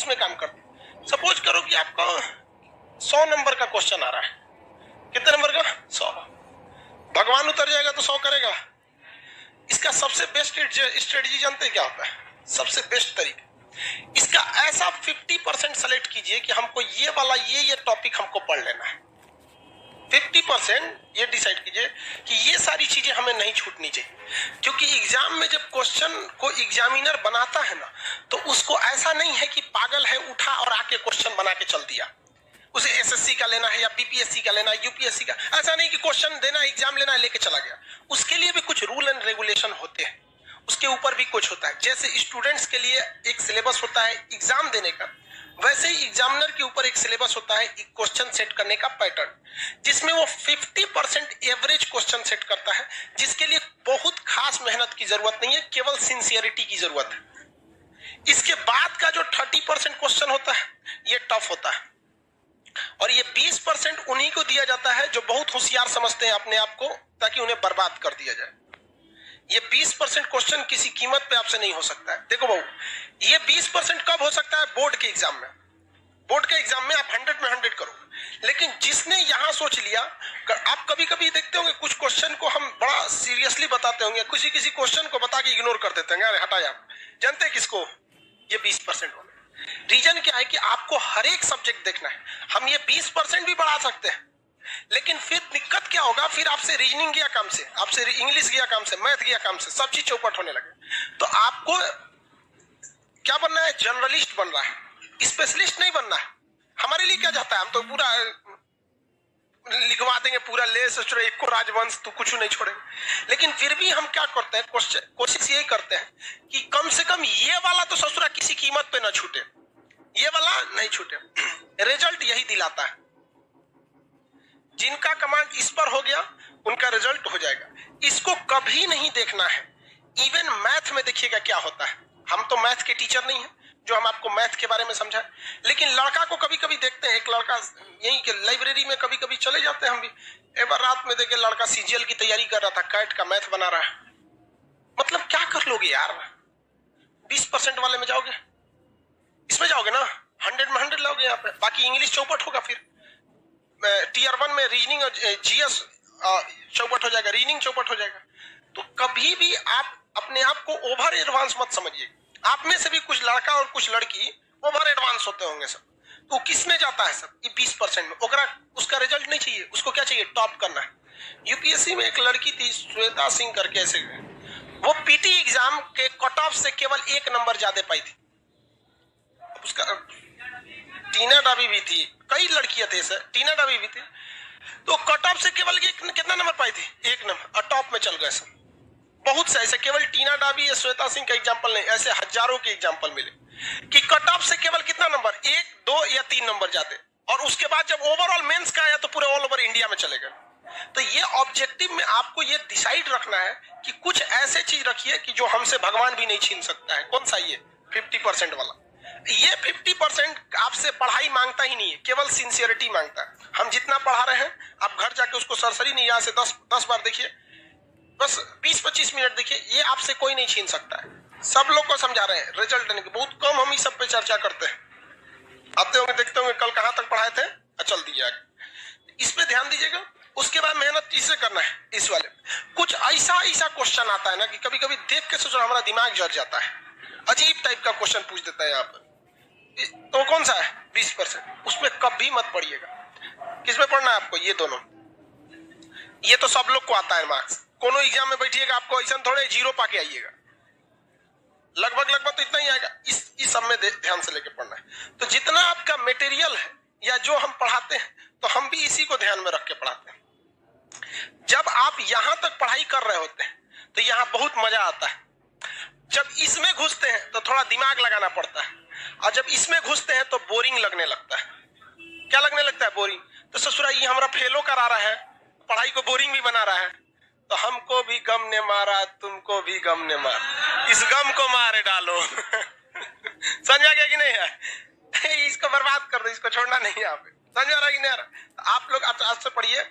उसमें काम करते हैं। सपोज करो कि आपको 100 नंबर का क्वेश्चन आ रहा है, कितने नंबर का? 100। भगवान उतर जाएगा तो 100 करेगा। इसका सबसे बेस्ट स्ट्रेटजी जानते हैं क्या होता है? सबसे बेस्ट तरीका इसका ऐसा 50% सेलेक्ट कीजिए कि हमको ये वाला ये टॉपिक हमको पढ़ लेना है। 50% ये डिसाइड कीजिए कि ये सारी चीजें हमें नहीं छूटनी चाहिए, क्योंकि एग्जाम में जब क्वेश्चन को एग्जामिनर बनाता है ना, तो उसको ऐसा नहीं है कि पागल है उठा और आके क्वेश्चन बना के चल दिया। उसे एसएससी का लेना है या बीपीएससी का लेना है, यूपीएससी का, ऐसा नहीं कि क्वेश्चन देना है, एग्जाम लेना है, लेके चला गया। उसके लिए भी कुछ रूल एंड रेगुलेशन होते हैं, उसके ऊपर भी कुछ होता है। जैसे स्टूडेंट्स के लिए एक सिलेबस होता है एग्जाम देने का, वैसे ही एग्जामिनर के ऊपर एक सिलेबस होता है एक क्वेश्चन सेट करने का पैटर्न, जिसमें वो 50% एवरेज क्वेश्चन सेट करता है, जिसके लिए बहुत खास मेहनत की जरूरत नहीं है, केवल सिंसियरिटी की जरूरत है। इसके बाद का जो 30% क्वेश्चन होता है ये टफ होता है, और ये 20% उन्हीं को दिया जाता है जो बहुत होशियार समझते हैं अपने आप को, ताकि उन्हें बर्बाद कर दिया जाए। ये 20% क्वेश्चन किसी कीमत पे आपसे नहीं हो सकता है। देखो बहू, ये 20% कब हो सकता है? बोर्ड के एग्जाम में। बोर्ड के एग्जाम में आप 100 में 100 करो, लेकिन जिसने यहां सोच लिया, आप कभी कभी देखते होंगे कुछ क्वेश्चन को हम बड़ा सीरियसली बताते होंगे, किसी किसी क्वेश्चन को बता के इग्नोर कर देते हैं, अरे हटा यार। जानते हैं किसको? ये 20% वाले। रीजन क्या है कि आपको हर एक सब्जेक्ट देखना है। हम ये 20% भी बढ़ा सकते हैं, लेकिन फिर दिक्कत क्या होगा? फिर आपसे रीजनिंग गया काम से, आपसे इंग्लिश गया काम से, मैथ गया काम से, सब चीज चौपट होने लगे। तो आपको क्या बनना है? जर्नलिस्ट बन रहा है, स्पेशलिस्ट नहीं बनना है। हमारे लिए क्या जाता है? हम तो पूरा लिखवा देंगे, पूरा ले सोचो एक को राजवंश, तो कुछ नहीं छोड़ेंगे। लेकिन फिर भी हम क्या करते हैं? कोशिश यही करते हैं कि कम से कम ये वाला तो ससुरा किसी कीमत पे ना छूटे, ये वाला नहीं छूटे। रिजल्ट यही दिलाता है। जिनका कमांड इस पर हो गया उनका रिजल्ट हो जाएगा। इसको कभी नहीं देखना है। इवन मैथ में देखिएगा क्या होता है। हम तो मैथ के टीचर नहीं हैं जो हम आपको मैथ के बारे में समझाएं, लेकिन लड़का को कभी कभी देखते हैं। एक लड़का यही के लाइब्रेरी में कभी कभी चले जाते हैं हम भी, एक बार रात में देखे लड़का सीजीएल की तैयारी कर रहा था, कैट का मैथ बना रहा है। मतलब क्या कर लोगे यार? 20% वाले में जाओगे, इसमें जाओगे ना, 100 में 100 लाओगे यहाँ पे, बाकी इंग्लिश चौपट होगा। फिर टीयर 1 में रीजनिंग और जीएस चौपट हो जाएगा, रीजनिंग चौपट हो जाएगा। तो कभी भी आप अपने आप को ओवर एडवांस मत समझिए। आप में से भी कुछ लड़का और कुछ लड़की ओवर एडवांस होते होंगे सब, तो किस में जाता है सब? ये 20% में। उसका रिजल्ट नहीं चाहिए, उसको क्या चाहिए? टॉप करना है। यूपीएससी में एक लड़की थी श्वेता सिंह करके, ऐसे वो पीटी एग्जाम के कट ऑफ से केवल 1 नंबर ज्यादा पाई थी। उसका टीना डाबी भी थी, कई लड़कियां थे सर, टीना डाबी भी थी, तो कट ऑफ से केवल कितना नंबर पाई थी? 1 नंबर, और टॉप में चल गए सब। बहुत से ऐसे, केवल टीना डाबी या श्वेता सिंह का एग्जाम्पल नहीं, ऐसे हजारों के एग्जाम्पल मिले कि कट ऑफ से केवल कितना नंबर? 1, 2 या 3 नंबर जाते, और उसके बाद जब ओवरऑल मेंस का आया तो पूरे ऑल ओवर इंडिया में चले गए। तो ये ऑब्जेक्टिव में आपको ये डिसाइड रखना है कि कुछ ऐसे चीज रखिए कि जो हमसे भगवान भी नहीं छीन सकता है। कौन सा? ये 50% वाला। ये 50% आपसे पढ़ाई मांगता ही नहीं है, केवल सिंसियरिटी मांगता है। हम जितना पढ़ा रहे हैं, आप घर जाके उसको सरसरी नहीं, यहाँ से 10 बार देखिए, बस 20-25 मिनट देखिए, ये आपसे कोई नहीं छीन सकता है। सब लोग को समझा रहे हैं, रिजल्ट देने के बहुत कम हम इस सब पे चर्चा करते हैं। आते होंगे, देखते होंगे कल कहां तक पढ़ाए थे, चल दिया आगे। इस पे ध्यान दीजिएगा। उसके बाद मेहनत किससे करना है? इस वाले कुछ ऐसा क्वेश्चन आता है ना कि कभी कभी देख के सोचो हमारा दिमाग जल जाता है। अजीब टाइप का क्वेश्चन पूछ देता है यहाँ पर। तो कौन सा है? 20%। उसमें कभी मत पढ़िएगा। किसमें पढ़ना है आपको? ये दोनों। ये तो सब लोग को आता है मार्क्स। कोनो एग्जाम में बैठिएगा, आपको ऐसा थोड़े 0 पाके आइएगा, लगभग तो इतना ही आएगा। इस सब में ध्यान से लेके पढ़ना है। तो जितना आपका मटेरियल है या जो हम पढ़ाते हैं, तो हम भी इसी को ध्यान में रख के पढ़ाते हैं। जब आप यहां तक पढ़ाई कर रहे होते हैं तो यहाँ बहुत मजा आता है। जब इसमें घुसते हैं तो थोड़ा दिमाग लगाना पड़ता है, और जब इसमें घुसते हैं तो बोरिंग लगने लगता है। क्या लगने लगता है? बोरिंग। तो ससुरा ये हमारा फेलो करा रहा है, पढ़ाई को बोरिंग भी बना रहा है। तो हमको भी गम ने मारा, तुमको भी गम ने मारा, इस गम को मारे डालो। समझ आ गया कि नहीं है? इसको बर्बाद कर दो, इसको छोड़ना नहीं है। आप समझ आ रहा है कि नहीं आ रहा? आप लोग आज से पढ़िए।